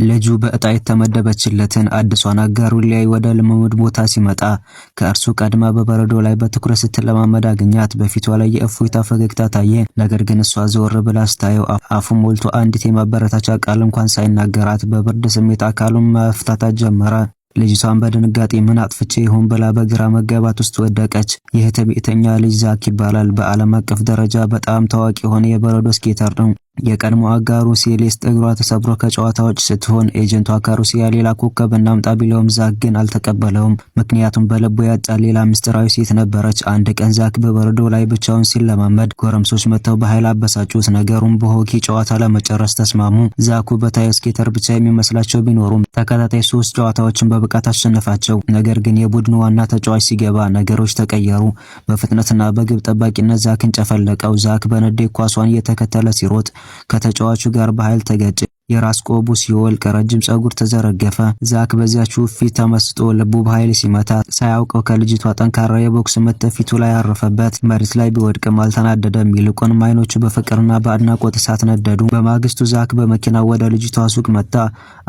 ልጁ በእጣ የተመደበችለትን አዲሷን አጋሩን ሊያይ ወደ ልምምድ ቦታ ሲመጣ ከእርሱ ቀድማ በበረዶ ላይ በትኩረት ስትለማመድ አገኛት። በፊቷ ላይ የእፎይታ ፈገግታ ታየ። ነገር ግን እሷ ዘወር ብላ ስታየው አፉን ሞልቶ አንዲት የማበረታቻ ቃል እንኳን ሳይናገራት በብርድ ስሜት አካሉን መፍታታት ጀመረ። ልጅቷን በድንጋጤ ምን አጥፍቼ ይሆን ብላ በግራ መጋባት ውስጥ ወደቀች። ይህ ትዕቢተኛ ልጅ ዛክ ይባላል። በዓለም አቀፍ ደረጃ በጣም ታዋቂ የሆነ የበረዶ ስኬተር ነው። የቀድሞ አጋሩ ሴሌስት እግሯ ተሰብሮ ከጨዋታዎች ስትሆን ኤጀንቷ ከሩሲያ ሌላ ኮከብ እናምጣ ቢለውም ዛክ ግን አልተቀበለውም። ምክንያቱም በልቡ ያጫ ሌላ ምስጢራዊ ሴት ነበረች። አንድ ቀን ዛክ በበረዶ ላይ ብቻውን ሲለማመድ ጎረምሶች መጥተው በኃይል አበሳጩት። ነገሩን በሆኪ ጨዋታ ለመጨረስ ተስማሙ። ዛኩ በታዮ ስኬተር ብቻ የሚመስላቸው ቢኖሩም ተከታታይ 3 ጨዋታዎችን በብቃት አሸነፋቸው። ነገር ግን የቡድኑ ዋና ተጫዋች ሲገባ ነገሮች ተቀየሩ። በፍጥነትና በግብ ጠባቂነት ዛክን ጨፈለቀው። ዛክ በንዴት ኳሷን እየተከተለ ሲሮጥ ከተጫዋቹ ጋር በኃይል ተገጨ። የራስ ቆቡ ሲወልቅ ረጅም ጸጉር ተዘረገፈ። ዛክ በዚያችው ፊት ተመስጦ ልቡ በኃይል ሲመታ ሳያውቀው ከልጅቷ ጠንካራ የቦክስ ምት ፊቱ ላይ አረፈበት። መሬት ላይ ቢወድቅም አልተናደደም። ይልቁንም አይኖቹ በፍቅርና በአድናቆት እሳት ነደዱ። በማግስቱ ዛክ በመኪናው ወደ ልጅቷ ሱቅ መጣ።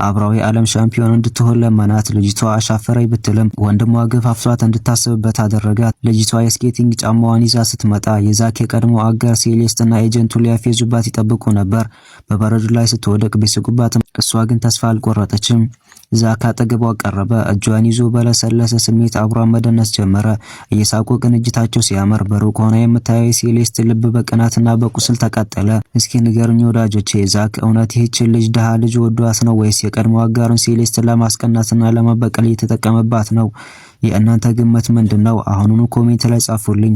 አብራው የዓለም ሻምፒዮን እንድትሆን ለመናት። ልጅቷ አሻፈረኝ ብትልም ወንድሟ ገፋፍቷት እንድታስብበት አደረጋት። ልጅቷ የስኬቲንግ ጫማዋን ይዛ ስትመጣ የዛክ የቀድሞ አጋር ሴሌስትና ኤጀንቱ ሊያፌዙባት ይጠብቁ ነበር። በበረዶ ላይ ስትወድቅ ቢስቁባትም እሷ ግን ተስፋ አልቆረጠችም። ዛክ አጠገቧ ቀረበ። እጇን ይዞ በለሰለሰ ስሜት አብሯን መደነስ ጀመረ። እየሳቁ ቅንጅታቸው ሲያምር በሩቅ ሆና የምታየው ሴሌስት ልብ በቅናትና በቁስል ተቃጠለ። እስኪ ንገሩኝ ወዳጆቼ፣ ዛክ እውነት ይህችን ልጅ ድሃ ልጅ ወዷት ነው ወይስ የቀድሞ አጋሩን ሴሌስትን ለማስቀናትና ለመበቀል እየተጠቀመባት ነው? የእናንተ ግምት ምንድነው? አሁኑኑ ኮሜንት ላይ ጻፉልኝ።